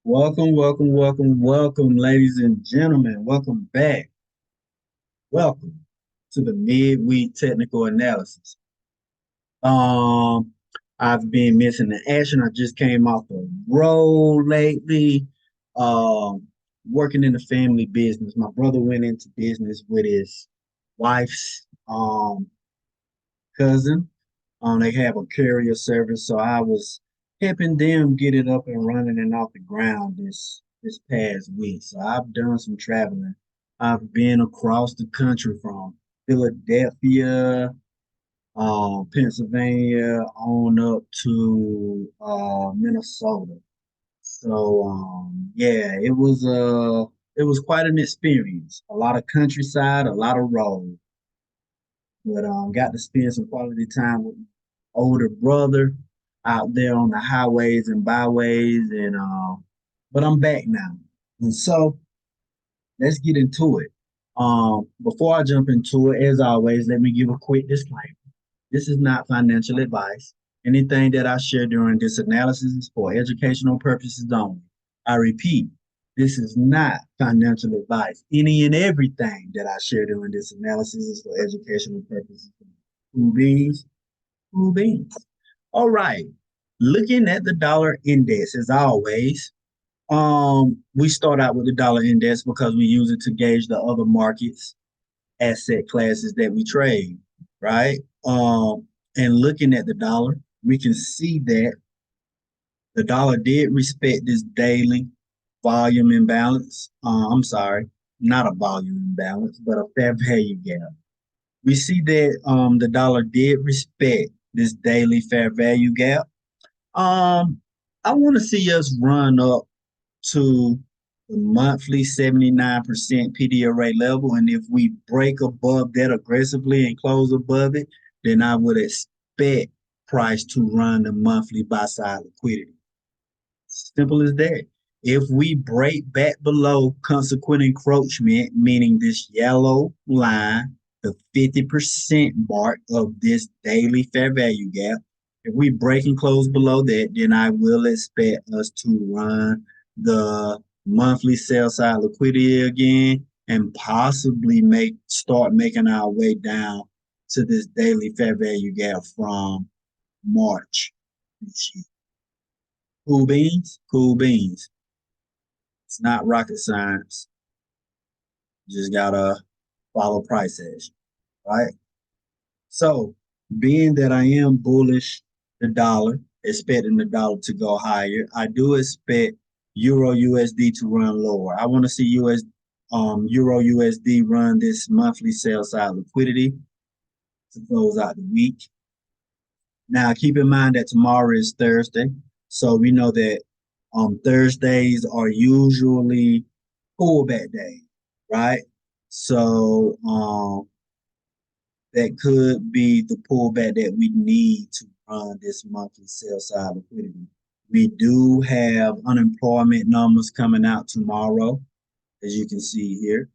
Welcome, ladies and gentlemen. Welcome back. Welcome to the midweek technical analysis. Um, I've been missing the action. I just came off the road lately. Um, Working in the family business. My brother went into business with his wife's cousin. They have a courier service, so I was helping them get it up and running and off the ground this past week. So I've done some traveling. I've been across the country from Philadelphia, Pennsylvania, on up to Minnesota. So yeah, it was quite an experience. A lot of countryside, a lot of road, but got to spend some quality time with my older brother out there on the highways and byways, and but I'm back now, and so let's get into it. Before I jump into it, as always, let me give a quick disclaimer. This is not financial advice. Anything that I share during this analysis is for educational purposes only. I repeat, this is not financial advice. Any and everything that I share during this analysis is for educational purposes. Cool beans, cool beans. All right. Looking at the dollar index as always, we start out with the dollar index because we use it to gauge the other markets, asset classes that we trade, right? And looking at the dollar, we can see that the dollar did respect this daily volume imbalance. I'm sorry, not a volume imbalance, but a fair value gap. We see that the dollar did respect this daily fair value gap. Um, I want to see us run up to the monthly 79% PDO rate level. And if we break above that aggressively and close above it, then I would expect price to run the monthly buy side liquidity. Simple as that. If we break back below consequent encroachment, meaning this yellow line, the 50% mark of this daily fair value gap, if we break and close below that, then I will expect us to run the monthly sell side liquidity again and possibly start making our way down to this daily fair value gap from March this year. Cool beans, cool beans. It's not rocket science. You just gotta follow price action, right? So, being that I am bullish the dollar, expecting the dollar to go higher, I do expect Euro USD to run lower. I want to see Euro USD run this monthly sell side liquidity to close out the week. Now, keep in mind that tomorrow is Thursday, so we know that Thursdays are usually pullback days, right? So that could be the pullback that we need to run this monthly sell side liquidity. We do have unemployment numbers coming out tomorrow, as you can see here.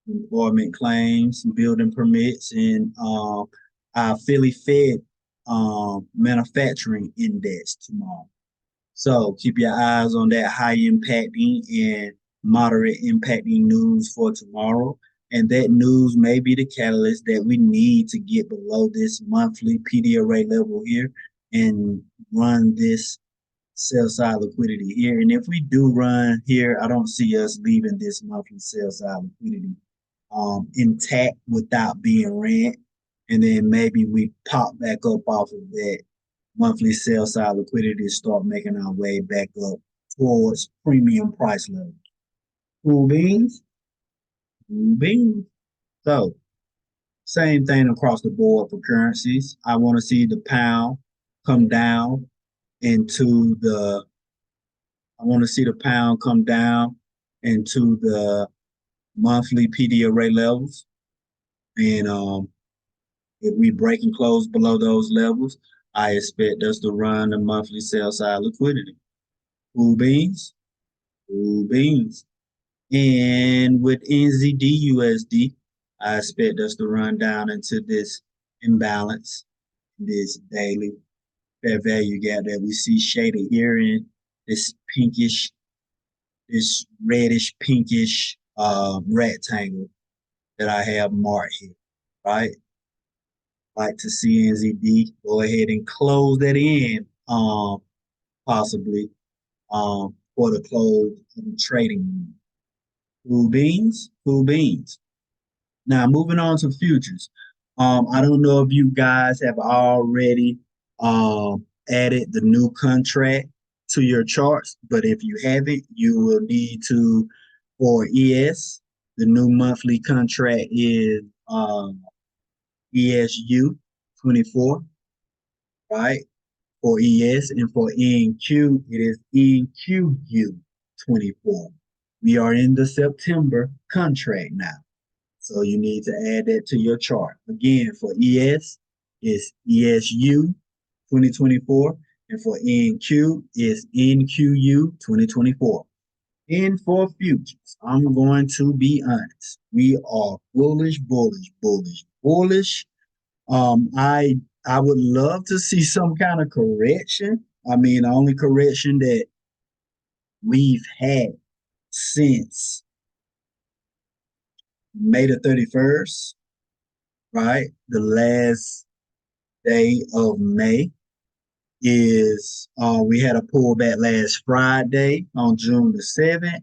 Employment claims, building permits, and our Philly Fed manufacturing index tomorrow. So keep your eyes on that high impacting and moderate impacting news for tomorrow. And that news may be the catalyst that we need to get below this monthly PDO rate level here and run this sell side liquidity here. And if we do run here, I don't see us leaving this monthly sell side liquidity intact without being ran. And then maybe we pop back up off of that monthly sell side liquidity to start making our way back up towards premium price level. Cool beans, cool beans. So, same thing across the board for currencies. I want to see the pound come down into the, I want to see the pound come down into the monthly PDO rate levels. And if we break and close below those levels, I expect us to run the monthly sell side liquidity. Cool beans, cool beans. And with NZD USD, I expect us to run down into this imbalance, this daily fair value gap that we see shaded here in this pinkish this reddish pinkish rectangle that I have marked here, right? Like to see NZD, go ahead and close that in, possibly, for the close of the trading room. Cool beans, cool beans. Now moving on to futures. I don't know if you guys have already added the new contract to your charts, but if you haven't, you will need to for ES. The new monthly contract is ESU 24, right? For ES, and for ENQ, it is ENQU 24. We are in the September contract now. So you need to add that to your chart. Again, for ES, it's ESU 2024, and for NQ, it's NQU 2024. And for futures, I'm going to be honest. We are bullish, bullish, bullish, bullish. I would love to see some kind of correction. I mean, the only correction that we've had since May the 31st, right? The last day of May is we had a pullback last Friday on June the 7th.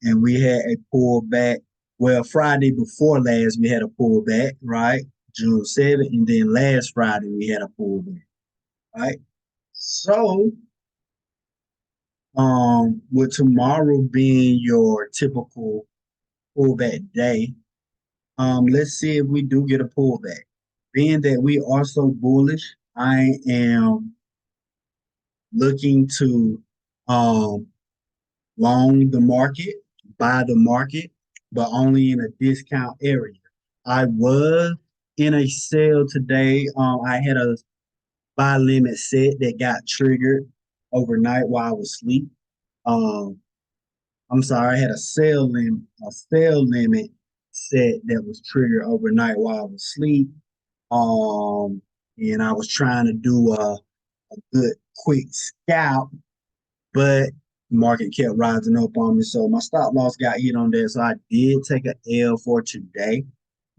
And we had a pullback. Well, Friday before last, we had a pullback, right? June 7th. And then last Friday, we had a pullback, right? So, with tomorrow being your typical pullback day, let's see if we do get a pullback. Being that we are so bullish, I am looking to um, long the market, buy the market, but only in a discount area. I was in a sale today. I had a buy limit set that got triggered overnight while I was asleep. Um, I'm sorry, I had a sale limit set that was triggered overnight while I was asleep. Um, and I was trying to do a good quick scalp, but market kept rising up on me. So my stop loss got hit on there. So I did take an L for today.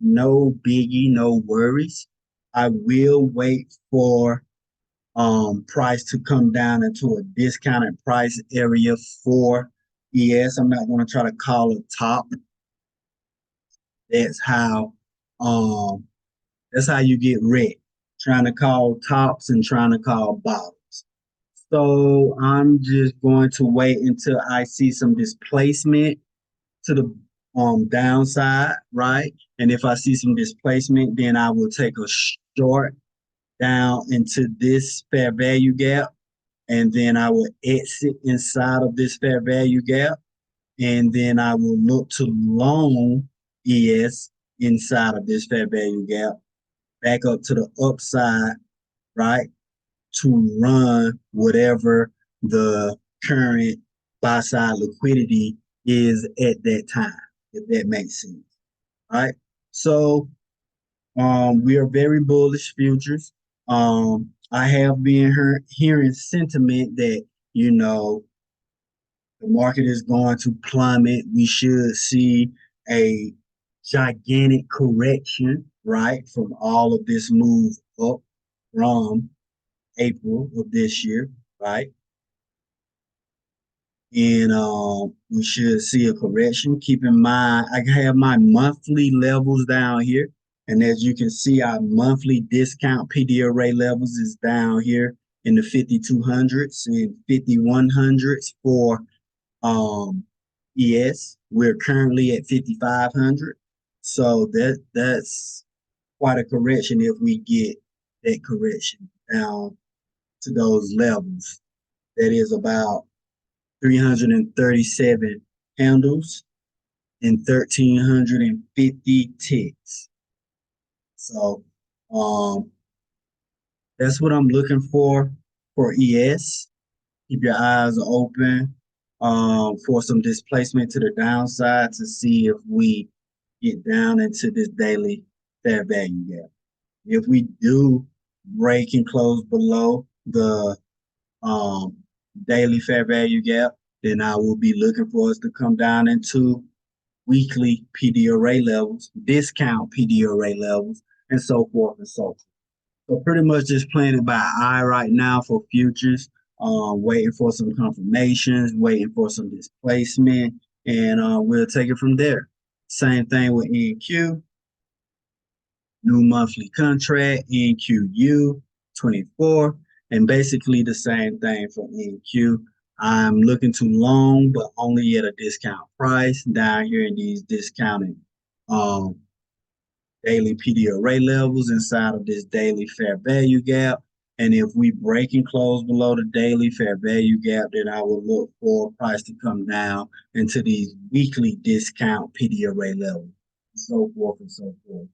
No biggie, no worries. I will wait for price to come down into a discounted price area for ES. I'm not going to try to call a top. That's how um that's how you get wrecked. Trying to call tops and trying to call bottoms. So I'm just going to wait until I see some displacement to the downside, right? And if I see some displacement, then I will take a short down into this fair value gap, and then I will exit inside of this fair value gap, and then I will look to long ES inside of this fair value gap, back up to the upside, right? To run whatever the current buy side liquidity is at that time, if that makes sense. Right. So we are very bullish futures. I have been hearing sentiment that, you know, the market is going to plummet. We should see a gigantic correction, right, from all of this move up from April of this year, right? And we should see a correction. Keep in mind, I have my monthly levels down here. And as you can see, our monthly discount PD array levels is down here in the 5200s and 5100s for ES. We're currently at 5500. So that's quite a correction if we get that correction down to those levels. That is about 337 handles and 1,350 ticks. So that's what I'm looking for ES. Keep your eyes open for some displacement to the downside to see if we get down into this daily fair value gap. If we do break and close below the daily fair value gap, then I will be looking for us to come down into weekly PDRA levels, discount PDRA levels, and so forth and so forth. So pretty much just playing it by eye right now for futures. Waiting for some confirmations, waiting for some displacement, and we'll take it from there. Same thing with NQ, new monthly contract, NQU 24, and basically the same thing for NQ. I'm looking to long, but only at a discount price down here in these discounted um, daily PDRA levels inside of this daily fair value gap. And if we break and close below the daily fair value gap, then I will look for price to come down into these weekly discount PDRA levels, so forth and so forth.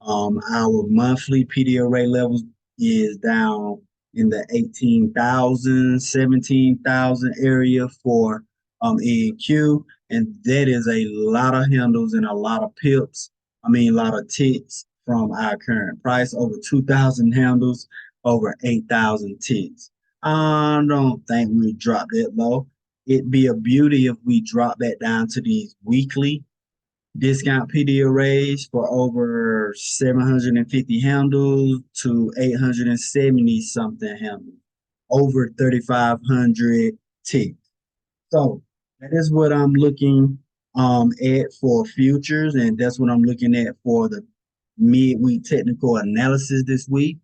Our monthly PDRA levels is down in the 18,000, 17,000 area for NQ, and that is a lot of handles and a lot of pips. I mean, a lot of ticks from our current price, over 2,000 handles, over 8,000 ticks. I don't think we drop that low. It'd be a beauty if we drop that down to these weekly discount PD arrays for over 750 handles to 870 something handles, over 3,500 ticks. So that is what I'm looking at for futures, and that's what I'm looking at for the midweek technical analysis this week.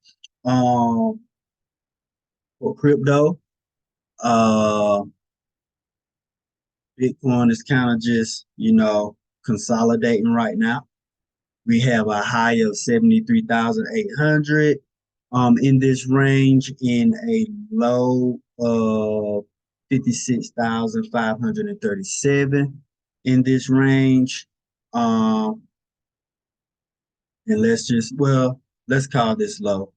For crypto, uh, Bitcoin is kind of just consolidating right now. We have a high of 73,800 in this range, in a low of 56,537 in this range. And let's call this low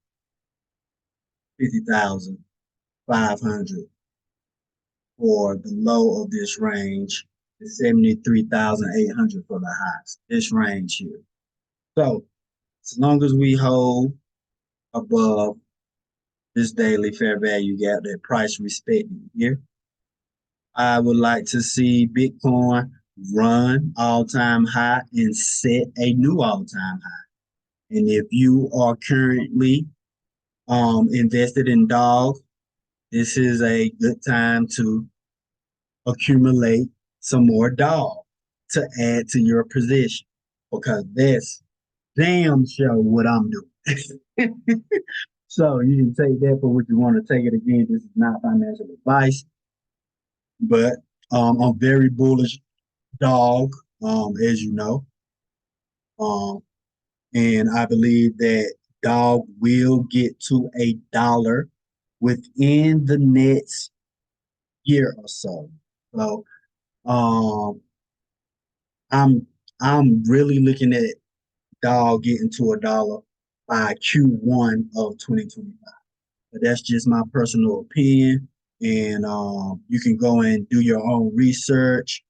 50,500 for the low of this range, and 73,800 for the highs, this range here. So as long as we hold above this daily fair value gap, that price respecting here, I would like to see Bitcoin run all-time high and set a new all-time high. And if you are currently invested in DOG, this is a good time to accumulate some more DOG to add to your position, because that's damn sure what I'm doing. So you can take that for what you want to take it. Again, this is not financial advice, but I'm very bullish DOG, as you know. And I believe that DOG will get to $1 within the next year or so. So I'm really looking at DOG getting to $1 by Q1 of 2025. But that's just my personal opinion. And you can go and do your own research.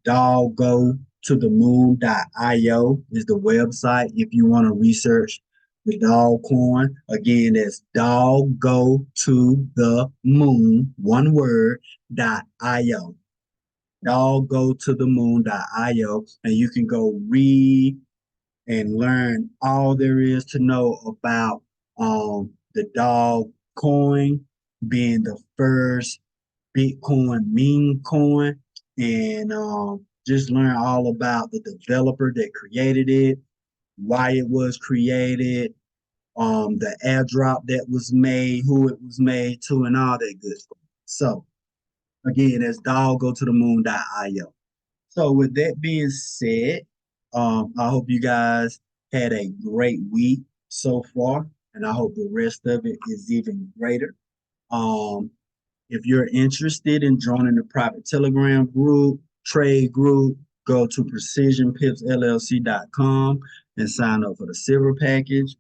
Doggo to the moon.io is the website if you want to research the dog coin. Again, that's doggo to the moon, one word, .io. Doggo to the moon.io, and you can go read and learn all there is to know about the dog coin being the first Bitcoin meme coin, and just learn all about the developer that created it, why it was created, the airdrop that was made, who it was made to, and all that good stuff. So again, that's doggotothemoon.io. So with that being said, I hope you guys had a great week so far, and I hope the rest of it is even greater. If you're interested in joining the private Telegram group, trade group, go to precisionpipsllc.com and sign up for the silver package.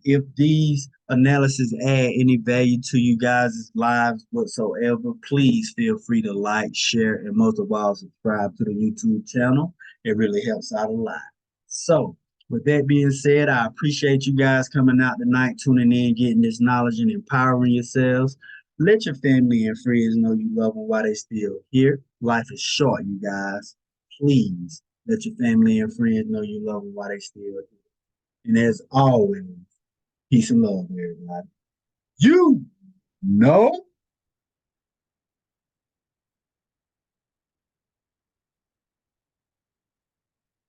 If these analysis add any value to you guys' lives whatsoever, please feel free to like, share, and most of all, subscribe to the YouTube channel. It really helps out a lot. So, with that being said, I appreciate you guys coming out tonight, tuning in, getting this knowledge, and empowering yourselves. Let your family and friends know you love them while they still here. Life is short, you guys. Please let your family and friends know you love them while they still here. And as always, peace and love, everybody. You know.